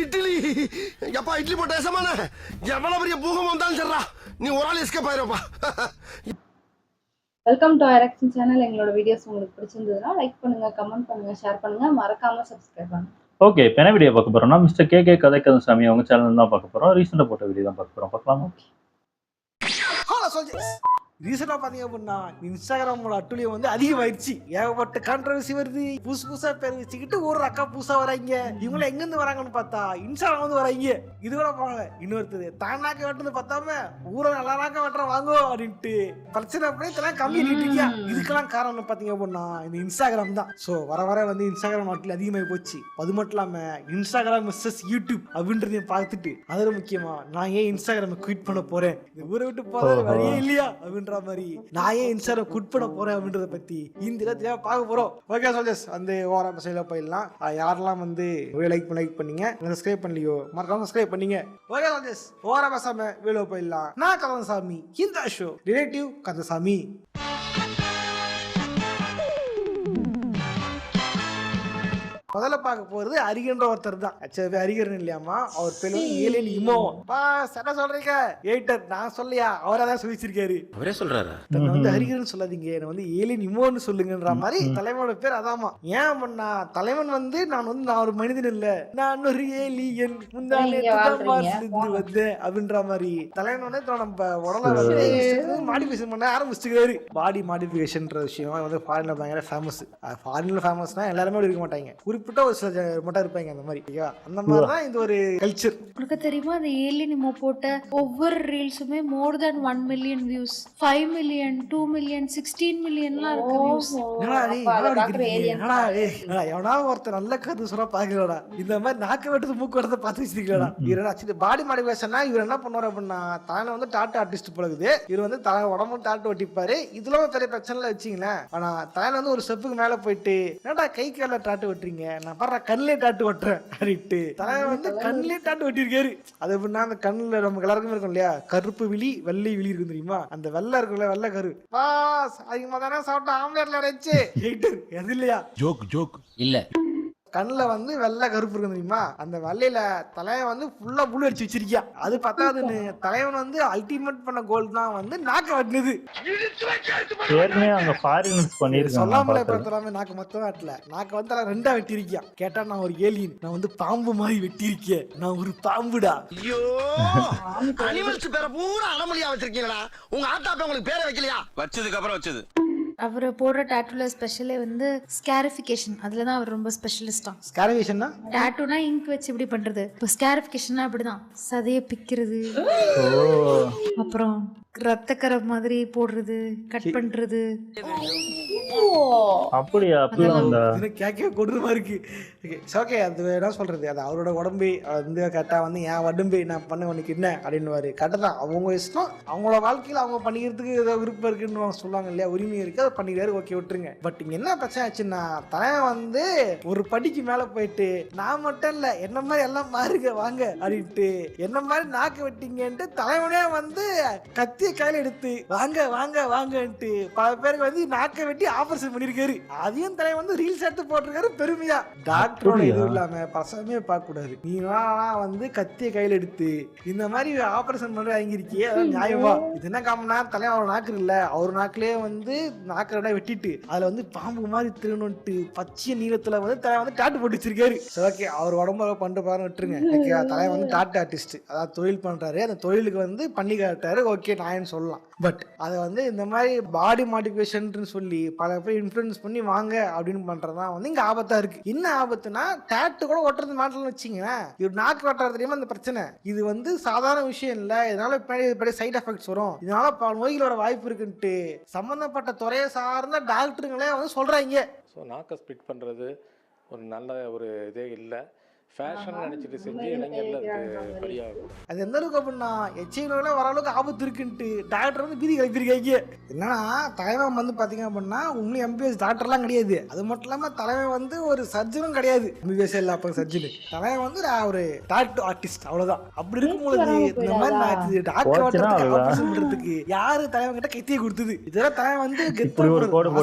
இட்லி எப்பா இட்லி போட்ட ஏசமான எவ்வளவு பெரிய பூகம் வந்தாலும் சரிடா நீ ஒரு ஆள் எஸ்கேப் ஆயிருப்பா. வெல்கம் டு ஐரக்ஷன் சேனல். எங்களோட வீடியோஸ் உங்களுக்கு பிடிச்சிருந்ததுன்னா லைக் பண்ணுங்க, கமெண்ட் பண்ணுங்க, ஷேர் பண்ணுங்க, மறக்காம சப்ஸ்கிரைப் பண்ணுங்க. ஓகே, இப்போ என்ன வீடியோ பார்க்க போறோம்னா மிஸ்டர் கே கதை கந்தசாமி அவங்க சேனல் தான் பார்க்க போறோம். ரீசெண்டாக போட்ட வீடியோ தான் பார்க்க போறோம். பார்க்கலாமா? ரீசெண்டாக பார்த்தீங்க அப்படின்னா இன்ஸ்டாகிராமோட அட்டுலியம் வந்து அதிகமாயிடுச்சு. ஏகப்பட்ட கான்ட்ரவர்சி வருது. புதுசா பேர் வச்சுக்கிட்டு ஒரு அக்கா புதுசா வராங்க. இவங்கள எங்கேருந்து வராங்கன்னு பார்த்தா இன்ஸ்டாகிராம் வந்து வராங்க. இது கூட போகல, இன்னொருத்தது தானாக்க வெட்டுறது பார்த்தாம ஊரை நல்லானாக்க வெட்டுற வாங்கோ அப்படின்ட்டு பிரச்சனை அப்படியே கம்மி இருக்கீங்க. இதுக்கெல்லாம் காரணம் பார்த்தீங்க அப்படின்னா இந்த இன்ஸ்டாகிராம் தான். ஸோ வர வர வந்து இன்ஸ்டாகிராம் நாட்டில் அதிகமாகி போச்சு. அது மட்டும் இல்லாமல் இன்ஸ்டாகிராம் மிஸ்ஸஸ் யூடியூப் அப்படின்றதையும் பார்த்துட்டு அதில் முக்கியமா நான் ஏன் இன்ஸ்டாகிராமை குவிட் பண்ண போறேன், இந்த ஊரை விட்டு போறது வழியே இல்லையா அப்படின்ற மாதிரி நான் ஏன் இன்ஸ்டாகிராம் குவிட் பண்ண போறேன் அப்படின்றத பத்தி இந்த இடத்துல பார்க்க போறோம். ஓகே சோல்ஜர்ஸ், அந்த ஓரம் சைடில் போயிடலாம். யாரெல்லாம் வந்து லைக் பண்ணீங்க, சப்ஸ்கிரைப் பண்ணலையோ மறக்காம சப்ஸ்கிரைப் பண்ணீங்க. ஓகே சோல்ஜர்ஸ், ஓரம் பேசாம வீடியோ போயிடலாம். நான் கந்தசாமி, இந்த ஷோ ரிலேட்டிவ் கந்தசாமி. முதல்ல பார்க்க போறது அரிகன்ற ஒருத்தர் தான். ஆக்சுவலி அரிகரன் இல்லையாமா, அவர் பேரு ஏலியன் இமோ. என்ன சொல்றீங்க எயிட்டர், நான் சொல்லியா அவரா தான் சொல்லிச்சிருக்காரு. அவரே சொல்றாரு தன்னை வந்து அரிகரன் சொல்லாதீங்க, என்ன வந்து ஏலியன் இமோன்னு சொல்லுங்கன்ற மாதிரி தலைவனோட பேர் அதாமா. ஏன் பண்ணா தலைவன் வந்து நான் ஒரு மனிதன் இல்ல, நான் ஒரு ஏலியன் முந்தானே வந்தேன் அப்படின்ற மாதிரி தலைவன் வந்து நம்ம உடல வந்து மாடிஃபிகேஷன் பண்ண ஆரம்பிச்சுக்கிறாரு. பாடி மாடிஃபிகேஷன்ன்ற விஷயம் வந்து ஃபாரின்ல பயங்கர ஃபேமஸ். ஃபாரின்ல ஃபேமஸ்னா எல்லாருமே இருக்க மாட்டாங்க, குறிப்பிட்ட ஒரு சில மட்டும் இருப்பாங்க. அந்த மாதிரி அந்த மாதிரி தான் இந்த ஒரு கல்ச்சர். உங்களுக்கு தெரியுமா, அந்த ஏலியன் இமோ போட்ட ஒவ்வொரு ரீல்ஸுமே மோர் தென் 1 மில்லியன் வியூஸ், 5 மில்லியன், 2 மில்லியன், 16 மில்லியன்லாம் இருக்கு வியூஸ். எவனா ஒருத்தர் நல்ல கருத்து சொல்ல பாக்கலடா, இந்த மாதிரி நாக்க வெட்டுறது மூக்கு வெட்டுறத பார்த்து வச்சிருக்கா. இவர் பாடி மாடிஃபிகேஷன்னா இவர் என்ன பண்ணுவார் அப்படின்னா தானே வந்து டாட்டா ஆர்டிஸ்ட் பழகுது. இவர் வந்து தலை உடம்பு டாட்டு வெட்டிப்பாரு. இதெல்லாம் பெரிய பிரச்சனை வச்சிங்களேன். ஆனா தானே வந்து ஒரு ஸ்டெப்புக்கு மேல போயிட்டு என்னடா கை கால டாட்டு வெட்டுறீங்க, நான் பாரு கண்ணிலே டாட்டு வெட்டுறேன் அப்படின்ட்டு தலைவன் வந்து கண்ணிலே டாட்டு வெட்டிருக்காரு. அது எப்படின்னா அந்த கண்ணுல நமக்கு எல்லாருக்குமே இருக்கும் இல்லையா, கருப்பு விழி வெள்ளை விழி இருக்கும் தெரியுமா, அந்த வெள்ளை இருக்குல்ல வெள்ளை கரு அதிகமா தானே சாப்பிட்டா ஆம்லேட்ல அரைச்சு எது இல்லையா ஜோக் இல்ல கண்ணில் வந்து வெள்ளை கருப்பு இருக்கு தெரியுமா, அந்த வெள்ளையில தலைவன் வந்து ஃபுல்லா புழு அடிச்சு வச்சிருக்கியா. அது பத்தாதுன்னு தலைவன் வந்து அல்டிமேட் பண்ண கோல் தான் வந்து நாக்க வெட்டினது. சொல்லாமலே படுத்துறாம நாக்கு மொத்தம் வெட்டல, நாக்க வந்து ரெண்டா வெட்டிருக்கியா. கேட்டா நான் ஒரு ஏலியன், நான் வந்து பாம்பு மாதிரி வெட்டிருக்கேன், நான் ஒரு பாம்புடா. ஐயோ அனிமல்ஸ் பேரை பூரா அடமொழியா வச்சிருக்கீங்களா, உங்க ஆத்தாப்ப உங்களுக்கு பேரை வைக்கலையா? வச்சதுக்கு அப்புறம் வச்சது. அவர் போடுற டாட்டூல ஸ்பெஷலே வந்து ஸ்கேரிஃபிகேஷன், அதுல தான் அவர் ரொம்ப ஸ்பெஷலிஸ்டா. ஸ்கேரிஃபிகேஷன்னா டாட்டூனா இங்க் வச்சு இப்படி பண்றது, இப்போ ஸ்கேரிஃபிகேஷன்னா அப்படிதான் சதையை பிக்கிறது, அப்புறம் ரத்தக்கரை மாதிரி போடுறது, கட் பண்றது. அப்படியா? கேட்க கொடுமா இருக்கு. ஓகே, அது என்ன சொல்றது, அது அவரோட உடம்பு வந்து கரெக்டா வந்து என் உடம்பு நான் பண்ண உனக்கு என்ன அப்படின்னு கரெக்டாக தான் அவங்க இஷ்டம். அவங்களோட வாழ்க்கையில் அவங்க பண்ணிக்கிறதுக்கு ஏதோ விருப்பம் இருக்குன்னு சொல்லுவாங்க இல்லையா, உரிமை இருக்கு, அதை பண்ணிக்கிறாரு, ஓகே விட்டுருங்க. பட் இங்க என்ன பிரச்சனை ஆச்சுன்னா தலைவன் வந்து ஒரு படிக்கு மேல போயிட்டு நான் மட்டும் இல்ல என்ன மாதிரி எல்லாம் மாறுங்க வாங்க அப்படின்ட்டு என்ன மாதிரி நாக்கு வெட்டிங்கன்ட்டு தலைவனே வந்து கத்தி கையில எடுத்து வாங்க வாங்க வாங்கன்ட்டு பல பேருக்கு வந்து நாக்க வெட்டி ஆபரேஷன் பண்ணிருக்காரு. அதையும் தலைவன் வந்து ரீல்ஸ் எடுத்து போட்டிருக்காரு பெருமையா. டாக்டரோட எதுவும் இல்லாம பசமே பார்க்க கூடாது, நீ வந்து கத்திய கையில எடுத்து இந்த மாதிரி ஆபரேஷன் பண்ணி வாங்கிருக்கியே, அதான் நியாயமா? இது என்ன காமனா, தலைவன் அவர் நாக்கு இல்ல, அவர் நாக்குலயே வந்து நாக்கரோட வெட்டிட்டு அதுல வந்து பாம்பு மாதிரி திருணுன்ட்டு பச்சை நீளத்துல வந்து தலைவன் வந்து டாட்டு போட்டு வச்சிருக்காரு. ஓகே, அவர் உடம்பு பண்ணிட்டு பாருன்னு விட்டுருங்க. தலைவன் வந்து டாட்டு ஆர்டிஸ்ட், அதாவது தொழில் பண்றாரு, அந்த தொழிலுக்கு வந்து பண்ணி காட்டாரு, ஓகே நான் சொல்லலாம். பட் அதை வந்து இந்த மாதிரி பாடி மாடிஃபிகேஷன் சொல்லி பல பேர் இன்ஃப்ளூயன்ஸ் பண்ணி வாங்க அப்படின்னு பண்றதுதான் வந்து இங்க ஆபத்தா இருக்கு. என்ன ஆபத்துனா டாட்டு கூட ஒட்டுறது மாட்டலன்னு வச்சுங்களேன், இவர் நாக்கு வெட்டுறது தெரியுமா அந்த பிரச்சனை. இது வந்து சாதாரண விஷயம் இல்ல, இதனால பெரிய சைட் எஃபெக்ட்ஸ் வரும், இதனால பல நோய்கள் வர வாய்ப்பு இருக்குன்ட்டு சம்பந்தப்பட்ட துறையை சார்ந்த டாக்டருங்களே வந்து சொல்றாங்க. ஸோ நாக்கை ஸ்பிட் பண்றது ஒரு நல்ல ஒரு இதே இல்லை, ஃபேஷன் நினைச்சிட்டு செஞ்சு இளைஞர்ல அது பலியாகும். அது எந்த அளவுக்கு அப்படின்னா எச்ஐவில வர அளவுக்கு ஆபத்து இருக்குன்ட்டு டாக்டர் வந்து பீதி கிளப்பிருக்காங்க. என்னன்னா தலைவன் வந்து பாத்தீங்க அப்படின்னா உண்மையை எம்பிபிஎஸ் டாக்டர்லாம் கிடையாது, அது மட்டும் இல்லாம தலைவன் வந்து ஒரு சர்ஜனும் கிடையாது, எம்பிபிஎஸ் இல்ல அப்ப சர்ஜனு. தலைவன் வந்து ஒரு டாட்டூ ஆர்டிஸ்ட், அவ்வளவுதான். அப்படி இருக்கும்போது இந்த மாதிரி டாக்டர் ஆபரேஷன் பண்றதுக்கு யாரு தலைவன் கிட்ட கைத்தியை கொடுத்தது? இதெல்லாம் தலைவன் வந்து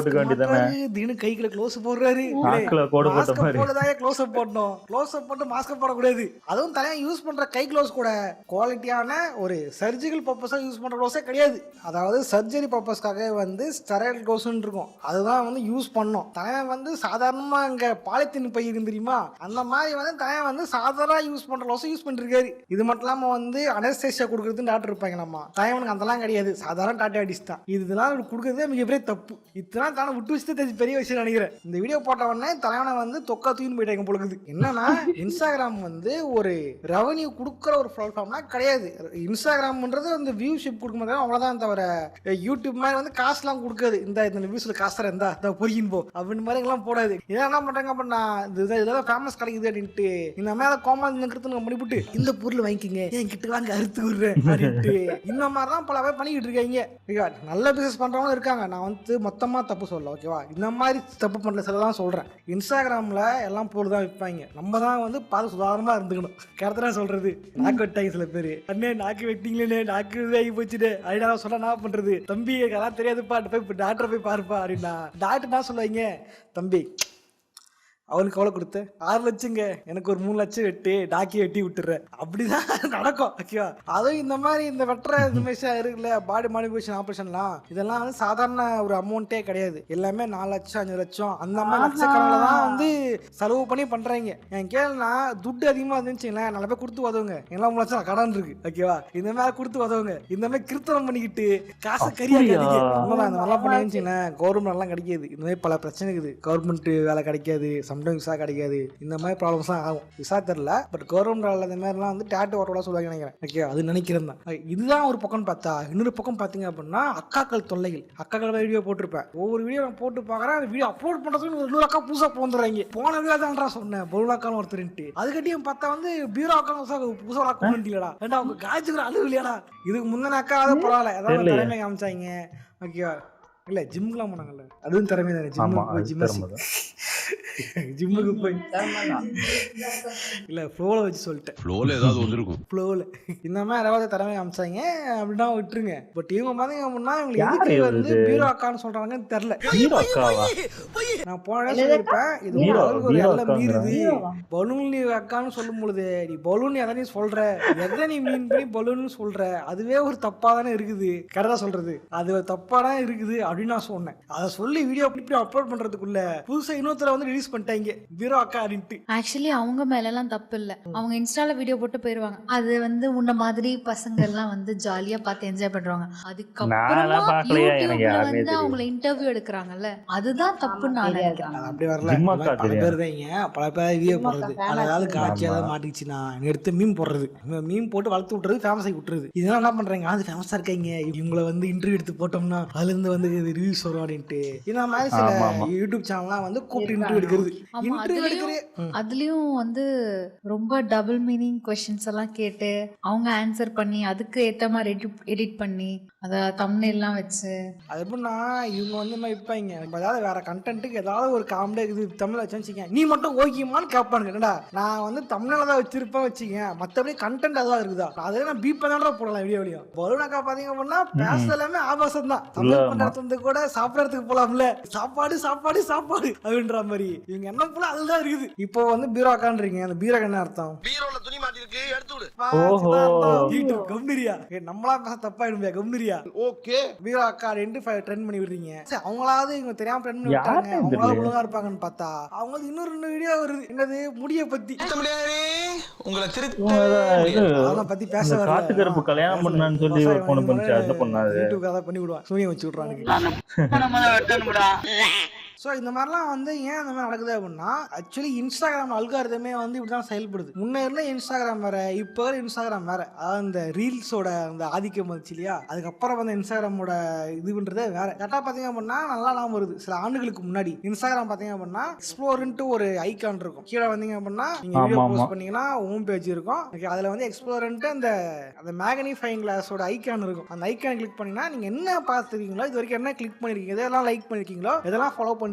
தினம் கைக்குள்ள க்ளோஸ் போடுறாரு, க்ளோஸ் அப் போடணும், க்ளோஸ் அப் போட்டு போட்டு மாஸ்க் போடக்கூடாது. அதுவும் தலையை யூஸ் பண்ற கை க்ளவுஸ் கூட குவாலிட்டியான ஒரு சர்ஜிக்கல் பர்பஸா யூஸ் பண்ற க்ளவுஸே கிடையாது. அதாவது சர்ஜரி பர்பஸ்க்காக வந்து ஸ்டெரைல் க்ளவுஸ்ன்னு இருக்கும், அதுதான் வந்து யூஸ் பண்ணோம். தலையை வந்து சாதாரணமா இங்க பாலித்தீன் பை இருந்து தெரியுமா, அந்த மாதிரி வந்து தலையை வந்து சாதாரண யூஸ் பண்ற க்ளவுஸ் யூஸ் பண்ணிருக்காரு. இது மட்டும் இல்லாம வந்து அனஸ்தேசியா கொடுக்குறது டாக்டர் இருப்பாங்க, நம்ம தலைவனுக்கு அதெல்லாம் கிடையாது, சாதாரண டாட்டாடிஸ் தான். இதெல்லாம் கொடுக்குறதே மிகப்பெரிய தப்பு. இதெல்லாம் தானே விட்டு வச்சுட்டு பெரிய விஷயம் நினைக்கிறேன். இந்த வீடியோ போட்ட உடனே தலைவனை வந்து தொக்கா தூக்கின்னு போயிட்டாங்க பொழுது. என்னன்னா இன்ஸ்டாகிராம் வந்து ஒரு ரெவன்யூ கொடுக்குற ஒரு பிளாட்ஃபார்ம்னா கிடையாது. இன்ஸ்டாகிராம்ன்றது வந்து வியூஷிப் கொடுக்கும் போது அவ்வளோதான் தவிர யூடியூப் மாதிரி வந்து காசுலாம் கொடுக்காது. இந்த வியூஸில் காசு தர இருந்தா பொறியின் போ அப்படின்னு மாதிரி எல்லாம் போடாது. இதெல்லாம் என்ன பண்ணுறாங்க அப்படின்னா இதெல்லாம் ஃபேமஸ் கிடைக்குது அப்படின்ட்டு இந்த மாதிரி கோமாந்தி நிற்கிறது பண்ணிவிட்டு இந்த பொருள் வாங்கிக்கிங்க என் கிட்ட வாங்க அறுத்து விடுறேன் அப்படின்ட்டு இந்த மாதிரி தான் பல பேர் பண்ணிக்கிட்டு இருக்காங்க. ஓகேவா, நல்ல பிசினஸ் பண்றவங்களும் இருக்காங்க, நான் வந்து மொத்தமா தப்பு சொல்லல. ஓகேவா, இந்த மாதிரி தப்பு பண்ற சில தான் சொல்றேன். இன்ஸ்டாகிராம்ல எல்லாம் பொருள் தான் விற்பாங்க, நம்ம தான் வந்து பார்த்து சுதாரணமா இருந்துக்கணும். கரெக்டாக சொல்றது. நாக்கு வெட்டாங்க சில பேர், அண்ணே நாக்கு வெட்டிங்களே, நாக்கு ஆகி போச்சுட்டு அப்படின்னா சொல்ல நான் பண்றது, தம்பி அதெல்லாம் தெரியாதுப்பா போய் டாக்டரை போய் பாருப்பா அப்படின்னா டாக்டர் என்ன சொல்லுவாங்க, தம்பி அவனுக்கு எவ்வளோ கொடுத்த 6 லட்சங்க, எனக்கு ஒரு 3 லட்சம் வெட்டி டாக்கி வெட்டி விட்டுறேன், அப்படிதான் நடக்கும். ஓகேவா, அதுவும் இந்த மாதிரி இந்த வெட்டுற இந்த மாதிரி இருக்குல்ல பாடி மாடிஃபிகேஷன் ஆப்ரேஷன்லாம், இதெல்லாம் வந்து சாதாரண ஒரு அமௌண்ட்டே கிடையாது. எல்லாமே 4 லட்சம் 5 லட்சம் அந்த மாதிரி லட்சக்கணக்கில் தான் வந்து செலவு பண்ணி பண்றாங்க. என் கேள்னா துட்டு அதிகமாக இருந்துச்சுங்களேன், நல்ல பேர் கொடுத்து உதவுங்க, எல்லாம் 3 லட்சம் கடன் இருக்கு. ஓகேவா, இந்த மாதிரி கொடுத்து உதவுங்க, இந்த மாதிரி கிருத்தனம் பண்ணிக்கிட்டு காசை கரியாக்காதீங்க. அந்த மாதிரிலாம் பண்ணிச்சுன்னா கவர்மெண்ட் எல்லாம் கிடைக்காது. இந்த மாதிரி பல பிரச்சனை இருக்குது. கவர்மெண்ட் வேலை கிடைக்காது, விசா கிடைக்காது, இந்த மாதிரி ப்ராப்ளம்ஸ் தான் ஆகும். விசா தெரியல, பட் கவர்மெண்ட் வேலை இந்த மாதிரிலாம் வந்து டேட்டு ஓட்டோட சொல்லுவாங்க நினைக்கிறேன். ஓகே, அது நினைக்கிறேன் தான். இதுதான் ஒரு பக்கம் பார்த்தா. இன்னொரு பக்கம் பார்த்தீங்க அப்படின்னா அக்காக்கள் தொல்லைகள். அக்காக்கள் வீடியோ போட்டிருப்பேன், ஒவ்வொரு வீடியோ நான் போட்டு பார்க்குறேன். அந்த வீடியோ அப்லோட் பண்ணுறதுக்கு இன்னொரு அக்கா புதுசாக போந்துடுறாங்க. போன வீடியோ தான்டா சொன்னேன் பொருளாக்கான ஒருத்தருன்ட்டு, அதுக்கட்டியும் பார்த்தா வந்து பீரோ அக்கா புதுசாக கொண்டுலடா ஏன்டா அவங்க காய்ச்சிக்கிற அளவு இல்லையாடா. இதுக்கு முந்தின அக்கா அது பரவாயில்ல, ஏதாவது திறமை காமிச்சாங்க. ஓகேவா, இல்ல ஜிம்க்குலாம் போனாங்கல்ல, அதுவும் திறமை தானே. ஜிம்முக்கு போய் இல்ல ஃப்ளோல வச்சு சொல்லிட்டேன், ஃப்ளோல ஏதாவது வந்துருக்கும். ஃப்ளோல இந்த மாதிரி யாராவது திறமை காமிச்சாங்க அப்படின்னா விட்டுருங்க. பட் இவங்க பாத்தீங்க அப்படின்னா இவங்களுக்கு எதுக்கு வந்து பீரோ அக்கான்னு சொல்றாங்கன்னு தெரியல. நான் போன சொல்லிருப்பேன், இது ஒரு எல்லாம் மீறுது. பலூன் அக்கான்னு சொல்லும் பொழுது நீ பலூன் எதனை சொல்ற, எதை நீ மீன் பண்ணி பலூன் சொல்ற, அதுவே ஒரு தப்பா தானே இருக்குது. கரெக்டா சொல்றது அது ஒரு தப்பா தான் இருக்குது அப்படின்னு நான் சொன்னேன். அதை சொல்லி வீடியோ இப்படி அப்லோட் பண்றதுக்குள்ள புதுசா இன்னொருத்தர வந்து ரிலீஸ் பண்ணிட்டாங்க பீரோ அக்கா அப்படின்ட்டு. ஆக்சுவலி அவங்க மேல எல்லாம் தப்பு இல்ல, அவங்க இன்ஸ்டால வீடியோ போட்டு போயிருவாங்க. அது வந்து உன்ன மாதிரி பசங்க எல்லாம் வந்து ஜாலியா பார்த்து என்ஜாய் பண்றாங்க. அதுக்கப்புறமா யூடியூப்ல வந்து அவங்களை இன்டர்வியூ எடுக்கிறாங்கல்ல, அதுதான் தப்புன்னு நான் நினைக்கிறேன். அப்படி வரல, பல பேர் தான் பல பேர் வீடியோ போடுறது, அதாவது காட்சி ஏதாவது மாட்டிச்சுன்னா எடுத்து மீன் போடுறது, மீன் போட்டு வளர்த்து விட்டுறது, ஃபேமஸ் ஆகி விட்டுறது. இதெல்லாம் என்ன பண்றாங்க, அது ஃபேமஸா இருக்காங்க, இவங்களை வந்து இன்டர்வியூ எடுத்து போட்டோம்னா அதுல இருந்து வந்து ரிவ்யூஸ் வரும் அப்படின்ட்டு இந்த மாதிரி சில யூடியூப் சேனல்லாம் வந்து கூப்பிட்டு இன்டர்வியூ எடுக்கிறது. அதுலயும் வந்து ரொம்ப டபுள் மீனிங் क्वेश्चंस எல்லாம் கேட்டு அவங்க ஆன்சர் பண்ணி அதுக்கு ஏத்த மாதிரி எடிட் பண்ணி அத தம்ப்நெயில் எல்லாம் வச்சு, அது எப்படின்னா இவங்க வந்து வைப்பாங்க, ஏதாவது வேற கண்டென்ட்டுக்கு ஏதாவது ஒரு காமெடி இது தமிழ்ல வச்சுக்க, நீ மட்டும் ஓகேமான்னு கேட்பானுங்க. என்னடா நான் வந்து தமிழ்ல தான் வச்சிருப்பேன் வச்சுக்க, மற்றபடி கண்டென்ட் அதான் இருக்குதா, அதே நான் பீப் தான் போடலாம் வீடியோலையும். பலூனாக்கா பாத்தீங்க அப்படின்னா பேசுறது எல்லாமே ஆபாசம் தான். தமிழ் பண்றது வந்து கூட சாப்பிடறதுக்கு போலாம்ல, சாப்பாடு சாப்பாடு சாப்பாடு அப்படின்ற மாதிரி இவங்க என்ன போல அதுதான் இருக்குது. இப்போ வந்து பீரோ அக்கான்றீங்க, அந்த பீரோ என்ன அர்த்தம், பீரோல துணி மாட்டி இருக்கு எடுத்து விடு. கம்னரியா நம்மளா பேச தப்பாயிடும்பியா, கம்னரியா ஓகே பீரோ அக்கா ட்ரெண்ட் பண்ணி விடுறீங்க. அவங்களாவது இவங்க தெரியாம ட்ரெண்ட் பண்ணி விட்டாங்க, அவங்களாவது ஒழுங்கா இருப்பாங்கன்னு பார்த்தா அவங்க இன்னொரு வீடியோ வருது, என்னது முடிய பத்தி. உங்களை அதை பத்தி பேச காட்டுக்கருப்பு கல்யாணம் பண்ணான்னு சொல்லி போன பண்ணிச்சு, அது பண்ணாது யூடியூப் கதை பண்ணி விடுவான், சூனியம் வச்சு விடுறாங்க. ஸோ இந்த மாதிரிலாம் வந்து ஏன் அந்த மாதிரி நடக்குது அப்படின்னா ஆக்சுவலி இன்ஸ்டாகிராம் அல்காரிதமே வந்து இப்படி தான் செயல்படுது. முன்னே இருந்த இன்ஸ்டாகிராம் வேற, இப்போ இன்ஸ்டாகிராம் வேற. அதாவது இந்த ரீல்ஸோட அந்த ஆதிக்கம் வந்துச்சு இல்லையா, அதுக்கப்புறம் வந்து இன்ஸ்டாகிராமோட இதுன்றதே வேற. கரெக்டாக பார்த்தீங்க அப்படின்னா நல்லா நாம வருது. சில ஆண்டுகளுக்கு முன்னாடி இன்ஸ்டாகிராம் பார்த்தீங்க அப்படின்னா எக்ஸ்ப்ளோர்ன்ட்டு ஒரு ஐக்கான் இருக்கும், கீழே வந்தீங்க அப்படின்னா நீங்க வீடியோ போஸ்ட் பண்ணீங்கன்னா ஹோம் பேஜ் இருக்கும். அதில் வந்து எக்ஸ்ப்ளோர்ன்ட்டு அந்த மேக்னிஃபைங் கிளாஸோட ஐக்கான் இருக்கும். அந்த ஐக்கான் கிளிக் பண்ணீங்கன்னா நீங்க என்ன பார்த்துருக்கீங்களோ, இது வரைக்கும் என்ன கிளிக் பண்ணிருக்கீங்க, இதெல்லாம் லைக் பண்ணிருக்கீங்களோ, இதெல்லாம் ஃபாலோ பண்ணி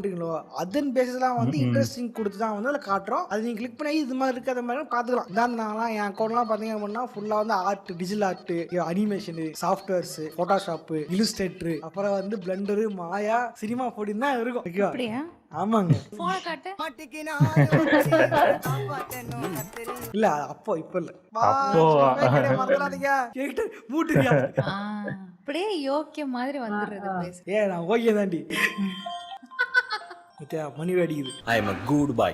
அதன் பேசிஸ்லாம் வந்து இன்ட்ரெஸ்டிங் கொடுத்து தான் வந்து அதில் காட்டுறோம். அது நீங்க கிளிக் பண்ணி இது மாதிரி இருக்கு, அது மாதிரி பார்த்துக்கலாம். இதான் நாங்களாம் என் அக்கௌண்ட்லாம் பார்த்தீங்க அப்படின்னா ஃபுல்லாக வந்து art, digital art, animation, softwares, Photoshop, Illustrator, அப்புறம் வந்து பிளெண்டர், மாயா, சினிமா போடி தான் இருக்கும். ஆமாங்க. போன காட்டு. இல்ல அப்போ இப்ப இல்ல. அப்போ மறந்துடாதீங்க. கேட்டு மூட்டுறியா? அப்படியே யோக்கிய மாதிரி வந்துடுறது பேச. நான் ஓகே தாண்டி. மணி அடிக்குது. I am a good boy.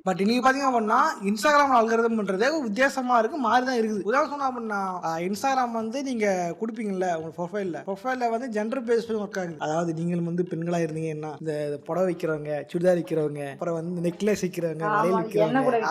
But நீங்க பாத்தீங்க அப்படின்னா இன்ஸ்டாகிராம் அல்காரிதம் பண்றதே வித்தியாசமா இருக்கு, மாறி தான் இருக்குது. உதாரணம் சொன்னா அப்படின்னா இன்ஸ்டாகிராம் வந்து நீங்க கொடுப்பீங்கல்ல உங்க ப்ரொஃபைல்ல வந்து ஜெண்டர் பேஸ் பண்ணி ஒர்க் ஆகுது. அதாவது நீங்களும் வந்து பெண்களா இருந்தீங்கன்னா இந்த புடவை வைக்கிறவங்க, சுடிதார் வைக்கிறவங்க, அப்புறம் வந்து நெக்லஸ் வைக்கிறவங்க, வளையல் விற்கிறவங்க,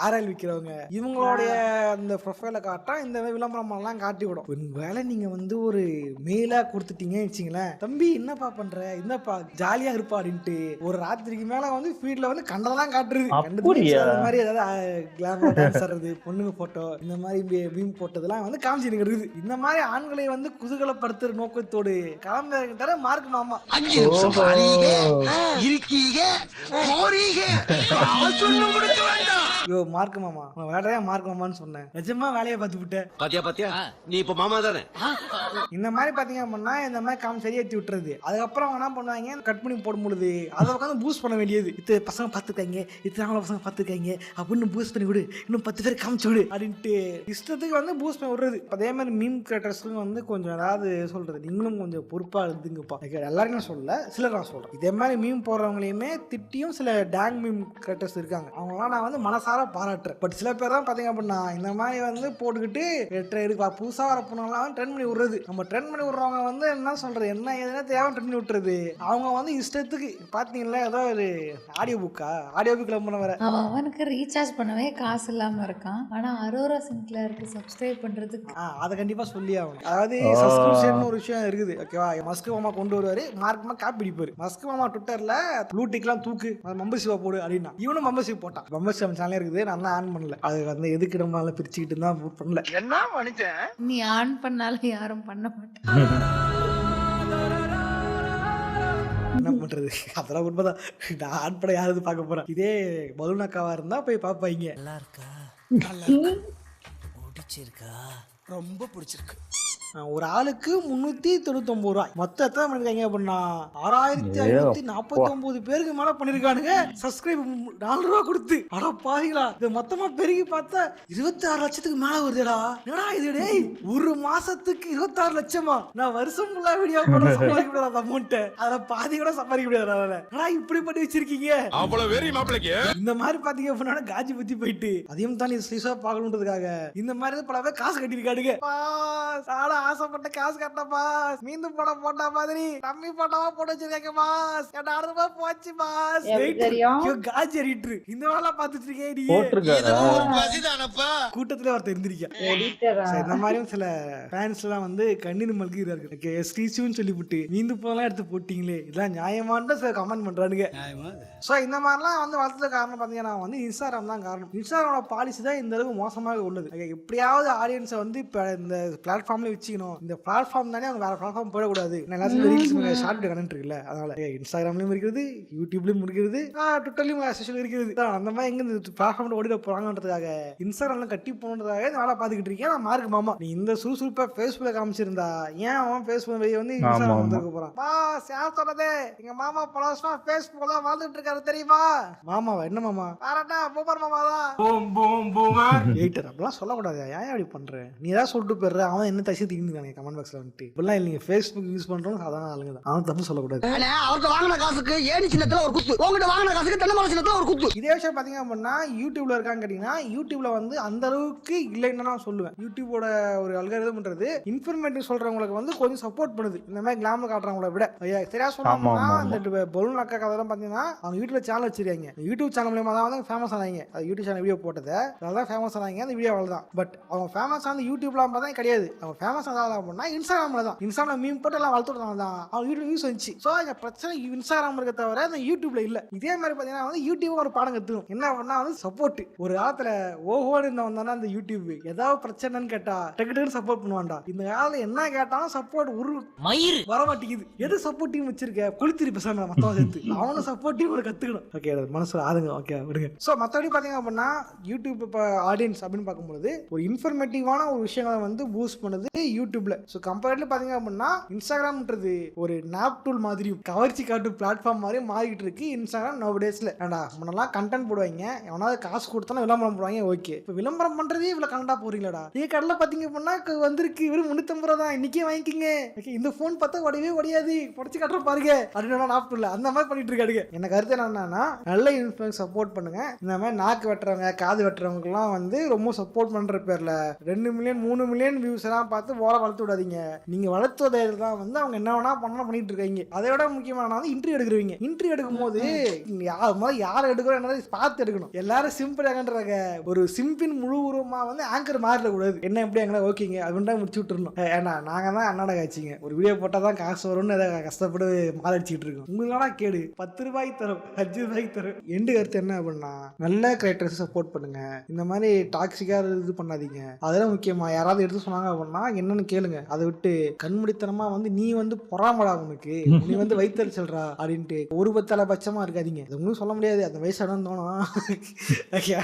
ஆராயில் விற்கிறவங்க, இவங்களுடைய அந்த ப்ரொஃபைல காட்டா இந்த விளம்பரம் எல்லாம் காட்டி விடும். வேலை நீங்க வந்து ஒரு மெயிலா கொடுத்துட்டீங்கன்னு வச்சுங்களேன், தம்பி என்னப்பா பண்ற, என்னப்பா ஜாலியா இருப்பா அப்படின்ட்டு ஒரு ராத்திரிக்கு மேல வந்து ஃபீல்ட்ல வந்து கண்டதெல்லாம் காட்டுறது. மாதிரி ஏதாவது பொண்ணுங்க போட்டோ இந்த மாதிரி மீம் போட்டதெல்லாம் வந்து காமிச்சு இருக்குது. இந்த மாதிரி ஆண்களை வந்து குதூகலப்படுத்துற நோக்கத்தோடு கிளம்ப மார்க் மாமா மார்க் மாமா வேலையா மார்க் மாமான்னு சொன்னேன். நிஜமா வேலையை பார்த்து விட்டேன். பாத்தியா நீ இப்ப மாமா தானே. இந்த மாதிரி பாத்தீங்க அப்படின்னா இந்த மாதிரி காமிச்சு சரியாத்தி விட்டுறது. அதுக்கப்புறம் என்ன பண்ணுவாங்க, கட் பண்ணி போடும் பொழுது அதை உட்காந்து பூஸ்ட் பண்ண வேண்டியது. இது பசங்க பார்த்துக்காங்க, இத்தனை பசங்க பார்த்துக்காங்க அப்படின்னு பூஸ்ட் பண்ணி விடு, இன்னும் 10 பேர் காமிச்சு விடு அப்படின்ட்டு இஷ்டத்துக்கு வந்து பூஸ்ட் பண்ணி விடுறது. அதே மாதிரி மீம் கிரியேட்டர்ஸ்க்கும் வந்து கொஞ்சம் ஏதாவது சொல்றது, நீங்களும் கொஞ்சம் பொறுப்பா இருந்துங்கப்பா. எல்லாரும் நான் சொல்லல, சிலர் நான் சொல்றேன். இதே மாதிரி மீம் போடுறவங்களையுமே திட்டியும் சில டேங் மீம் கிரியேட்டர்ஸ் இருக்காங்க. அவங்களாம் நான் வந்து மனசார பாராட்டுறேன். பட் சில பேர் தான் பாத்தீங்க அப்படின்னா இந்த மாதிரி வந்து போட்டுக்கிட்டு புதுசா வர பொண்ணெல்லாம் ட்ரெண்ட் பண்ணி விடுறது. நம்ம ட்ரெண்ட் பண்ணி விடுறவங்க வந்து என்ன சொல்றது, என்ன எதுனா தேவை ட்ரெண்ட் பண்ணி விட்டுறது. அவங்க வந்து இஷ்டத்துக்கு பாத்தீங்களா ஏதோ ஒரு ஆடியோ புக்கில் அவனுக்கு ரீசார்ஜ் பண்ணவே காசு இல்லாம இருக்கான். ஆனா அரோரா சின்க்ளேருக்கு சப்ஸ்கிரைப் பண்றதுக்கு அதை கண்டிப்பா சொல்லி ஆகணும். அதாவது சப்ஸ்கிரிப்ஷன் ஒரு விஷயம் இருக்குது, ஓகேவா? மஸ்க் மாமா கொண்டு வருவாரு, மார்க்மா காப்பி அடிப்பாரு. மஸ்க் மாமா ட்விட்டர்ல ப்ளூடிக்லாம் தூக்கு மெம்பர்ஷிப்பா போடு அப்படின்னா இவனும் மெம்பர்ஷிப் போட்டான். மெம்பர்ஷிப் சேனல் இருக்குது, நான் ஆன் பண்ணல. அது வந்து எதுக்கு நம்ம பிரிச்சுக்கிட்டு தான் பண்ணல. என்ன மனுஷன் நீ ஆன் பண்ணாலும் யாரும் பண்ண மாட்டாங்க. என்ன பண்றது, அதெல்லாம் உண்மைதான். நான் ஆன் பண்ண யாராவது பார்க்க போறேன். இதே பலூனாக்காவா இருந்தா போய் பாப்பாங்க. நல்லா இருக்கா, பிடிச்சிருக்கா, ரொம்ப பிடிச்சிருக்கு. ஒரு ஆளுக்கு 399 ரூபாய். மொத்தம் எத்தனை பண்ணிருக்காங்க அப்படின்னா 6549 பேருக்கு மேல பண்ணிருக்கானுங்க. சப்ஸ்கிரைப் 4 ரூபா கொடுத்து. அட பாவிங்களா, இது மொத்தமா பெருகி பார்த்தா 26 லட்சத்துக்கு மேல வருதுடா. என்னடா இது டேய், ஒரு மாசத்துக்கு 26 லட்சமா? நான் வருஷம் ஃபுல்லா வீடியோ போட சம்பாதிக்க முடியாது அமௌண்ட், அதுல பாதி கூட சம்பாதிக்க முடியாது. என்னடா இப்படி பண்ணி வச்சிருக்கீங்க? அவ்வளவு வெறி மாப்பிளைக்கு. இந்த மாதிரி பாத்தீங்க அப்படின்னா காஜி பத்தி போயிட்டு அதையும் தான் ஸ்ரீசா பார்க்கணுன்றதுக்காக இந்த மாதிரி பல பேர் காசு கட்டிருக்காடுங்க. ஆசைப்பட்ட காசு கட்டப்பா, மீண்டும் படம் போட்டா மாதிரி கம்மி படமா போட்டு வச்சிருக்கேன் பாஸ். என் 6 ரூபாய் போச்சு பாஸ். காஜி எடிட்டர் இந்த வேலை பாத்துட்டு கூட்டத்துல ஒருத்தர் இருந்திருக்கேன். இந்த மாதிரியும் சில ஃபேன்ஸ் எல்லாம் வந்து கண்ணீர் மல்கிறார்கள். ஸ்ரீசுன்னு சொல்லிவிட்டு மீண்டும் போலாம் எடுத்து போட்டீங்களே, இதெல்லாம் நியாயமான சில கமெண்ட் பண்றானுங்க. சோ இந்த மாதிரிலாம் வந்து வளர்த்தது காரணம் பாத்தீங்கன்னா வந்து இன்ஸ்டாகிராம் தான் காரணம். இன்ஸ்டாகிராமோட பாலிசி தான் இந்த அளவுக்கு மோசமாக உள்ளது. எப்படியாவது ஆடியன்ஸை வந்து இப்ப இந்த பிளாட்ஃபார்ம்ல வச்சுக்கணும். இந்த பிளாட்ஃபார்ம் தானே அவங்க வேற பிளாட்ஃபார்ம் போயிடக்கூடாது. எல்லாத்துக்கும் ஷார்ட் கனெக்ட் இருக்குல்ல, அதனால இன்ஸ்டாகிராம்லயும் இருக்கிறது, யூடியூப்லயும் இருக்கிறது, ட்விட்டர்லயும் இருக்கிறது. அந்த மாதிரி எங்க இந்த பிளாட்ஃபார்ம்ல ஓடிட போறாங்கன்றதுக்காக இன்ஸ்டாகிராம்ல கட்டி போனதுக்காக இந்த வேலை பாத்துக்கிட்டு இருக்கேன். நான் மார்க் மாமா, நீ இந்த சுறுசுறுப்பா பேஸ்புக்ல காமிச்சிருந்தா ஏன் அவன் பேஸ்புக் வெளியே வந்து இன்ஸ்டாகிராம் வந்துருக்க போறான்? யார் சொன்னதே, எங்க மாமா பல வருஷமா பேஸ்புக்ல தான் வாழ்ந்துட்டு இருக்காரு தெரியுமா? மாமாவா? என்ன மாமா? வேறடா பூமர் மாமா தான். அப்படிலாம் சொல்லக்கூடாது. ஏன் அப்படி பண்றேன்? நீ ஏதாவது சொல்லிட்டு போயிடுற, அவன் என்ன தசி தீர்ந்துக்கானே கமெண்ட் பாக்ஸ்ல வந்துட்டு. இப்பெல்லாம் இல்லைங்க, ஃபேஸ்புக் யூஸ் பண்றோம் சாதாரண ஆளுங்க தான். அவன் தப்பு சொல்லக்கூடாது. அவர்கிட்ட வாங்கின காசுக்கு ஏடி சின்னத்துல ஒரு குத்து, உங்ககிட்ட வாங்கின காசுக்கு தென்னமரம் சின்னத்துல ஒரு குத்து. இதே விஷயம் பாத்தீங்க அப்படின்னா யூடியூப்ல இருக்கான்னு கேட்டீங்கன்னா யூடியூப்ல வந்து அந்த அளவுக்கு இல்லைன்னு நான் சொல்லுவேன். யூடியூபோட ஒரு அல்காரிதம்ன்றது இன்ஃபர்மேட்டிவ் சொல்றவங்களுக்கு வந்து கொஞ்சம் சப்போர்ட் பண்ணுது, இந்த மாதிரி கிளாமர் காட்டுறவங்கள விட. சரியா சொல்லணும்னா இந்த பலூன் அக்கா கதை பாத்தீங்கன்னா அவங்க யூடியூப்ல சேனல் வச்சிருக்காங்க. யூடியூப் சேனல் மூலமா தான் வந்து ஃபேமஸ் ஆனாங்க. அது யூடியூப் சேனல் வீடியோ போட்டது அதான் ஃபேமஸ் ஆனாங்க. அந்த வீடியோ அவ்வளவுதான். பட் அவங்க ஃபேமஸ் ஆன யூடியூப்ல பார்த்தா கிடையாது. அவங்க ஃபேமஸ் ஆனது அப்படின்னா இன்ஸ்டாகிராம்ல தான். இன்ஸ்டாகிராம் மீம் போட்டு எல்லாம் வளர்த்துறதால தான் அவங்க யூடியூப் யூஸ் வந்துச்சு. ஸோ இந்த பிரச்சனை இன்ஸ்டாகிராம் இருக்க தவிர அந்த யூடியூப்ல இல்ல. இதே மாதிரி பாத்தீங்கன்னா வந்து யூடியூப் ஒரு பாடம் கத்துக்கணும். என்ன பண்ணா வந்து சப்போர்ட். ஒரு காலத்துல ஓஹோன்னு இருந்தவன் தானே அந்த யூடியூப் ஏதாவது பிரச்சனைன்னு கேட்டா டக்குன்னு சப்போர்ட் பண்ணுவான்டா. இந்த காலத்துல என்ன கேட்டாலும் சப்போர்ட் ஒரு மயிர் வர மாட்டேங்குது. எது சப்போர்ட் டீம் வச்சிருக்க குளித்திரி பேசாம மத்தவன் சேர்த்து அவனும் சப்போர்ட் டீம் கத்துக்கணும். ஓகே, மனசுல ஆதுங்க. ஓகே விடுங்க. ஸோ மற்றபடி பாத்தீங்க அப்படின்னா யூடியூப் இப்போ ஆடியன்ஸ் அப்படின்னு பார்க்கும்போது ஒரு இன்ஃபர்மேட்டிவான ஒரு விஷயங்களை வந்து பூஸ்ட் பண்ணுது யூடியூப்ல. ஸோ கம்பேர்ட்லி பார்த்தீங்க அப்படின்னா இன்ஸ்டாகிராம்ன்றது ஒரு நாப் டூல் மாதிரியும் கவர்ச்சி காட்டும் பிளாட்ஃபார்ம் மாதிரியும் மாறிக்கிட்டு இருக்கு இன்ஸ்டாகிராம் நவ டேஸ்ல. ஏன்டா முன்னெல்லாம் கண்டென்ட் போடுவாங்க, எவனாவது காசு கொடுத்தாலும் விளம்பரம் போடுவாங்க. ஓகே, இப்போ விளம்பரம் பண்றதே இவ்வளவு கண்டா போறீங்களா? நீங்க கடல பாத்தீங்க அப்படின்னா வந்திருக்கு வெறும் 350 ரூபா தான், இன்னைக்கே வாங்கிக்கிங்க. இந்த போன் பார்த்தா உடையவே உடையாது, உடச்சு கட்டுற பாருங்க அப்படின்னு நாப் டூல் அந்த மாதிரி பண்ணிட்டு இருக்காடுங்க. என்ன கருத்து என்னன்னா, நல்ல இன்ஃபுளுன்ஸ் சப்போர்ட் பண்ணுங்க. இந்த மாதிரி நாக்கு வெட்டுறவங்க காது வெட்டுறவங்கலாம் வந்து ரொம்ப சப்போர்ட் பண்ற பேர்ல 2 மில்லியன் 3 மில்லியன் வியூஸ் எல்லாம் பார்த்து ஓர வளர்த்து விடாதீங்க. நீங்க வளர்த்துவதில் தான் வந்து அவங்க என்ன வேணா பண்ணிட்டு இருக்காங்க. அதை விட முக்கியமான இன்டர்வியூ எடுக்கிறீங்க. இன்டர்வியூ எடுக்கும் போது யார் எடுக்கிறோம் என்ன பார்த்து எடுக்கணும். எல்லாரும் சிம்பிள் ஆகன்றாங்க. ஒரு சிம்பின் முழு உருவமா வந்து ஆங்கர் மாறிடக்கூடாது. என்ன எப்படி எங்கன்னா ஓகேங்க அப்படின்ட்டு முடிச்சு விட்டுருணும். ஏன்னா நாங்க தான் அண்ணாட காய்ச்சிங்க, ஒரு வீடியோ போட்டால் தான் காசு வரும்னு அதை கஷ்டப்பட்டு மாறிச்சிட்டு இருக்கோம். உங்களோட கேடு 10 ரூபாய்க்கு தரும், 5 ரூபாய்க்கு தரும். எண்டு கருத்து என்ன அப்படின்னா, நல்ல கிரியேட்டர்ஸ் சப்போர்ட் பண்ணுங்க. இந்த மாதிரி டாக்ஸிக்கா இது பண்ணாதீங்க. அதெல்லாம் முக்கியமா யாராவது எடுத்து சொன்னாங்க அப்படின்னா என்னன்னு கேளுங்க. அதை விட்டு கண்முடித்தனமா வந்து நீ வந்து பொறாமடா, உனக்கு நீ வந்து வைத்தல் சொல்றா அப்படின்ட்டு ஒரு பத்தல பட்சமா இருக்காதீங்க. அது ஒன்றும் சொல்ல முடியாது, அந்த வயசு இடம் தோணும்.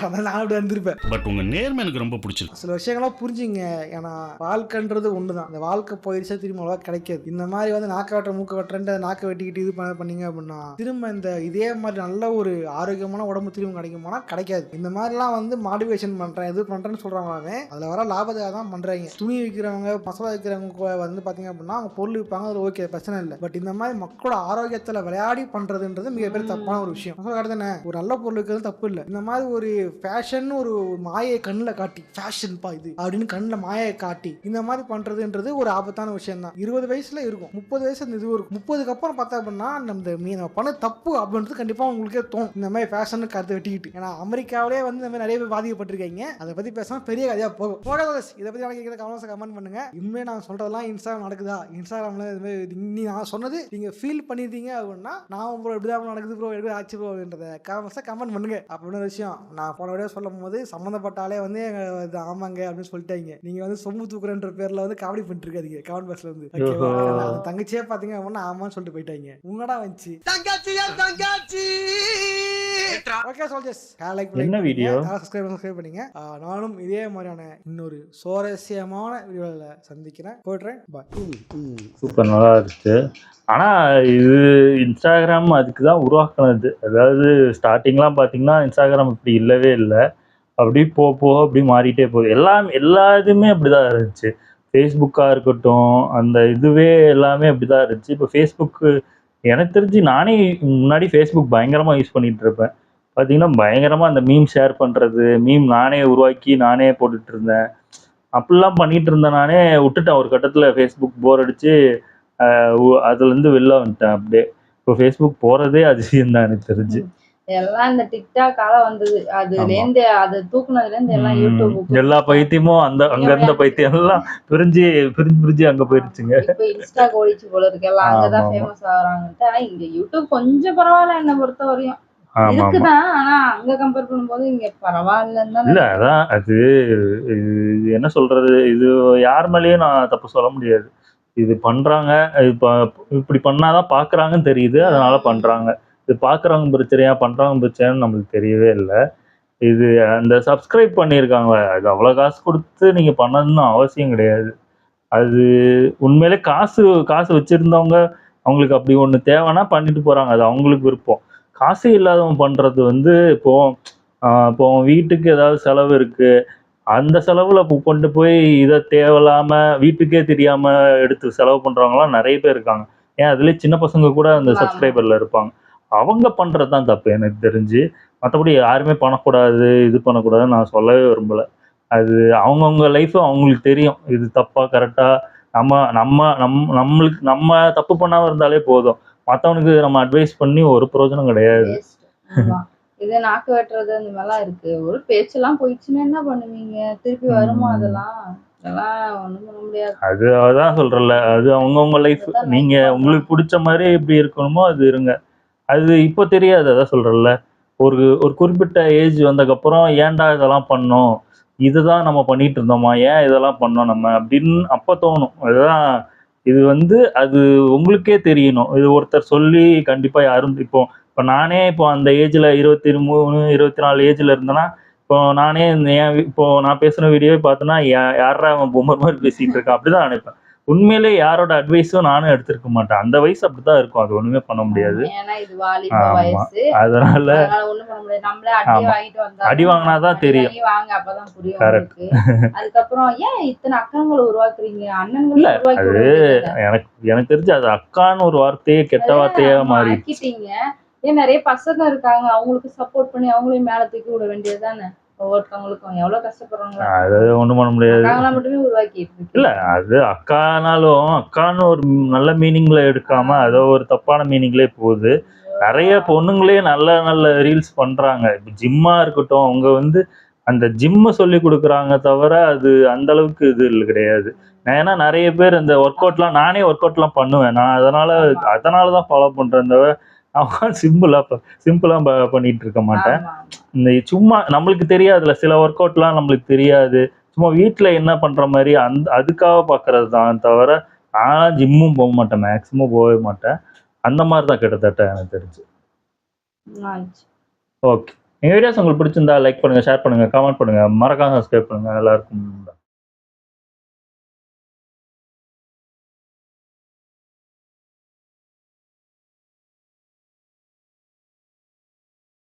அதான் நான் அப்படி வந்திருப்பேன். பட் உங்க நேர்மை எனக்கு ரொம்ப பிடிச்சிருக்கு. சில விஷயங்கள்லாம் புரிஞ்சுங்க. ஏன்னா வாழ்க்கைன்றது ஒண்ணுதான். அந்த வாழ்க்கை போயிடுச்சா திரும்ப அவ்வளவா கிடைக்காது. இந்த மாதிரி வந்து நாக்க வெட்ட மூக்க வெட்டுறேன் நாக்க வெட்டிக்கிட்டு இது பண்ணீங்க அப்படின்னா திரும்ப இந்த இதே மாதிரி நல்ல ஒரு ஆரோக்கியமான உடம்பு திரும்ப கிடைக்குமானா கிடைக்காது. இந்த மாதிரிலாம் வந்து மாடிவேஷன் பண்றேன் இது பண்றேன்னு சொல்றாங்க. அதுல வர லாபத்தை தான் பண்றாங்க. துணி விற்கிறவங்க மசாலா விற்கிறவங்க வந்து பாத்தீங்க அப்படின்னா அவங்க பொருள் விற்பாங்க, அது ஓகே பிரச்சனை இல்லை. பட் இந்த மாதிரி மக்களோட ஆரோக்கியத்துல விளையாடி பண்றதுன்றது மிகப்பெரிய தப்பான ஒரு விஷயம். ஒரு நல்ல பொருள் இருக்கிறது தப்பு இல்லை. இந்த மாதிரி ஒரு ஃபேஷன் ஒரு மாயை கண்ணில் காட்டி ஃபேஷன் பா இது அப்படின்னு கண்ணில் மாயை காட்டி இந்த மாதிரி பண்றதுன்றது ஒரு ஆபத்தான விஷயம் தான். 20 வயசுல இருக்கும், 30 வயசு அந்த இது இருக்கும். 30க்கு அப்புறம் பார்த்தா அப்படின்னா நம்ம பண்ண தப்பு அப்படின்றது கண்டிப்பா உங்களுக்கே தோணும். இந்த மாதிரி ஃபேஷன் கருத்து வெட்டிக்கிட்டு. ஏன்னா அமெரிக்காவிலே வந்து இந்த மாதிரி நிறைய பேர் பாதிக்கப்பட்டிருக்காங்க. அதை பத்தி பேசாம பெரிய கதையா போகும். இதை பத்தி எனக்கு கமெண்ட் பண்ணுங்க. இனிமே நான் சொல்றதெல்லாம் இன்ஸ்டாகிராம் நடக்குதா, இன்ஸ்டாகிராம்ல நீ நான் சொன்னது நீங்க ஃபீல் பண்ணிருந்தீங்க அப்படின்னா நான் ப்ரோ இப்படிதான் நடக்குது ப்ரோ எப்படி ஆச்சு ப்ரோ அப்படின்றத கமெண்ட் பண்ணுங்க. அப்படின்னு விஷயம் நான் போன விட சொல்லும் போது சம்மந்தப்பட்டாலே வந்து ஆமாங்க அப்படின்னு சொல்லிட்டாங்க. நீங்க வந்து சொம்பு தூக்குறன்ற பேர்ல வந்து காமெடி பண்ணிட்டு இருக்காதீங்க கமெண்ட் பாக்ஸ்ல வந்து. தங்கச்சியே பாத்தீங்க அப்படின்னா ஆமான்னு சொல்லிட்டு போயிட்டாங்க. உன்னடா வந்துச்சு தங்கச்சி. ஓகே சோல்ஜர்ஸ், என்ன வீடியோ சப்ஸ்கிரைப் பண்ணுங்க. நானும் இதே மாதிரியான இன்னொரு சுவாரஸ்யமான வீடியோல சந்திக்கிறேன். போயிடுறேன். பாய். சூப்பர், நல்லா இருந்துச்சு. ஆனால் இது இன்ஸ்டாகிராம் அதுக்கு தான் உருவாக்குனது. அதாவது ஸ்டார்டிங்லாம் பார்த்தீங்கன்னா இன்ஸ்டாகிராம் இப்படி இல்லவே இல்லை. அப்படி போக அப்படி மாறிட்டே போகுது. எல்லா இதுவுமே அப்படி தான் இருந்துச்சு. ஃபேஸ்புக்காக இருக்கட்டும், அந்த இதுவே எல்லாமே அப்படி தான் இருந்துச்சு. இப்போ ஃபேஸ்புக்கு எனக்கு தெரிஞ்சு நானே முன்னாடி ஃபேஸ்புக் பயங்கரமாக யூஸ் பண்ணிகிட்டு இருப்பேன். பார்த்தீங்கன்னா பயங்கரமாக அந்த மீம் ஷேர் பண்ணுறது, மீம் நானே உருவாக்கி நானே போட்டுட்டு இருந்தேன். அப்படிலாம் பண்ணிகிட்டு இருந்தேன். நானே விட்டுட்டேன் ஒரு கட்டத்தில். ஃபேஸ்புக் போர் அடித்து அதுலேருந்து வெளில வந்துட்டேன். அப்படியே இப்போ ஃபேஸ்புக் போகிறதே அதிசயம் தான் எனக்கு தெரிஞ்சு. எல்லாம் இந்த டிக்டாக் வந்தது, அதுலேருந்து அது தூக்குனதுலேருந்து எல்லாம் யூடியூப் எல்லா பைத்தியமும் அங்க இருந்த பைத்தியம் எல்லாம் பிரிஞ்சு அங்க போயிருச்சுங்க. இப்போ இன்ஸ்டா ஓடிச்சு போல இருக்கு, எல்லாம் அங்கதான் ஃபேமஸ் ஆகுறாங்கன்ட்டு. ஆனா இங்க யூடியூப் கொஞ்சம் பரவாயில்ல என்ன பொறுத்த வரையும் இருக்குதான். ஆனா அங்க கம்பேர் பண்ணும்போது இங்க பரவாயில்லன்னு இல்ல. அதான் அது என்ன சொல்றது, இது யார் மேலேயும் நான் தப்பு சொல்ல முடியாது. இது பண்றாங்க, இப்படி பண்ணாதான் பாக்குறாங்கன்னு தெரியுது, அதனால பண்றாங்க. இது பார்க்குறவங்க பிரச்சனையா பண்ணுறவங்க பிரச்சனைன்னு நம்மளுக்கு தெரியவே இல்லை. இது அந்த சப்ஸ்கிரைப் பண்ணியிருக்காங்க, அது அவ்வளோ காசு கொடுத்து நீங்கள் பண்ணணும்னு அவசியம் கிடையாது. அது உண்மையிலே காசு வச்சுருந்தவங்க அவங்களுக்கு அப்படி ஒன்று தேவைன்னா பண்ணிட்டு போகிறாங்க, அது அவங்களுக்கு விருப்பம். காசு இல்லாதவங்க பண்ணுறது வந்து இப்போ வீட்டுக்கு ஏதாவது செலவு இருக்குது, அந்த செலவில் கொண்டு போய் இதை தேவையில்லாமல் வீட்டுக்கே தெரியாமல் எடுத்து செலவு பண்ணுறவங்களாம் நிறைய பேர் இருக்காங்க. ஏன் அதுலேயே சின்ன பசங்க கூட அந்த சப்ஸ்கிரைபரில் இருப்பாங்க. அவங்க பண்ணுறது தான் தப்பு எனக்கு தெரிஞ்சு. மற்றபடி யாருமே பண்ணக்கூடாது இது பண்ணக்கூடாதுன்னு நான் சொல்லவே விரும்பலை. அது அவங்கவுங்க லைஃப் அவங்களுக்கு தெரியும், இது தப்பா கரெக்டா. நம்ம தப்பு பண்ணாமல் இருந்தாலே போதும். மற்றவனுக்கு நம்ம அட்வைஸ் பண்ணி ஒரு பிரயோஜனம் கிடையாது. இது நாக்கு வெட்டுறது இந்த மாதிரிலாம் இருக்கு. ஒரு பேச்செல்லாம் போயிடுச்சுன்னா என்ன பண்ணுவீங்க? திருப்பி வருமா? அதெல்லாம் ஒண்ணும் பண்ண முடியாது. அது அதான் சொல்றல, அது அவங்கவுங்க லைஃப். நீங்க உங்களுக்கு பிடிச்ச மாதிரி எப்படி இருக்கணுமோ அது இருங்க. அது இப்போ தெரியாது. அதான் சொல்றல, ஒரு குறிப்பிட்ட ஏஜ் வந்ததுக்கப்புறம் ஏன்டா இதெல்லாம் பண்ணோம், இதுதான் நம்ம பண்ணிட்டு இருந்தோமா, ஏன் இதெல்லாம் பண்ணோம் நம்ம அப்படின்னு அப்போ தோணும். அதுதான் இது வந்து அது உங்களுக்கே தெரியணும். இது ஒருத்தர் சொல்லி கண்டிப்பாக யாரும் இப்போ நானே இப்போ அந்த ஏஜில் 23 24 ஏஜில் இருந்தேன்னா இப்போ இப்போ நானே இப்போ நான் பேசுன வீடியோவே பார்த்தோன்னா யாரா அவன் பொம்மர் மாதிரி பேசிட்டு இருக்கான் அப்படிதான் நினைப்பேன். உண்மையிலே யாரோட அட்வைஸும் நானும் எடுத்திருக்க மாட்டேன். அந்த வயசு அப்படிதான் இருக்கும். அது ஒண்ணுமே பண்ண முடியாது. ஏன்னா இது வாலிப ஆமா. வயசு. அதனால அதனால ஒண்ணும் பண்ண முடியாது. நம்மளே அடி ஆமா. வாங்கிட்டு வந்தா அடி வாங்கினாதான் தெரியும். வாங்க அப்பதான் புரியும் Correct. உங்களுக்கு. அதுக்கப்புறம் ஏன் இத்தனை அக்காங்களை உருவாக்குறீங்க? இல்ல அண்ணன்களை உருவாக்கி அது விட வேண்டியதுதானே? எனக்கு தெரிஞ்சு அது அக்கான்னு ஒரு வார்த்தையே கெட்ட வார்த்தையா ஆமா, மாறிடுச்சு. ஆக்கிட்டீங்க. ஏன் நிறைய பசங்க இருக்காங்க, அவங்களுக்கு சப்போர்ட் பண்ணி அவங்களையும் மேல தூக்கி விட வேண்டியதுதானே? ஒவ்வொருத்தவங்களுக்கும் எவ்வளவு கஷ்டப்படுறாங்களா அது ஒண்ணும் பண்ண முடியாது. அக்காங்களை மட்டுமே உருவாக்கிட்டு இருக்கு. இல்ல அது அக்கானாலும் அக்கான்னு ஒரு நல்ல மீனிங்ல எடுக்காம அதோ ஒரு தப்பான மீனிங்லயே போகுது. நிறைய பொண்ணுங்களே நல்ல நல்ல ரீல்ஸ் பண்றாங்க. இப்ப ஜிம்மா இருக்கட்டும், அவங்க வந்து அந்த ஜிம்ம சொல்லி கொடுக்குறாங்க தவிர அது அந்த அளவுக்கு இது இல்லை கிடையாது. ஏன்னா நிறைய பேர் இந்த ஒர்க் அவுட்லாம் நானே ஒர்க் அவுட்லாம் பண்ணுவேன். நான் அதனாலதான் ஃபாலோ பண்றேன் தவிர அவன் சிம்பிளா பண்ணிட்டு இருக்க மாட்டேன். ஆமா. இந்த சும்மா நம்மளுக்கு தெரியாதுல்ல, சில ஒர்க் அவுட்லாம் நம்மளுக்கு தெரியாது. சும்மா வீட்டுல என்ன பண்ற மாதிரி அதுக்காக பாக்குறது தான் தவிர நான் ஜிம்மும் போக மாட்டேன், மேக்சிமம் போகவே மாட்டேன். அந்த மாதிரி தான் கிட்டத்தட்ட எனக்கு தெரிஞ்சு. ஆச்சு. ஓகே, எங்க வீடியோஸ் உங்களுக்கு பிடிச்சிருந்தா லைக் பண்ணுங்க, ஷேர் பண்ணுங்க, கமெண்ட் பண்ணுங்க, மறக்காம சப்ஸ்கிரைப் பண்ணுங்க. எல்லாருக்கும்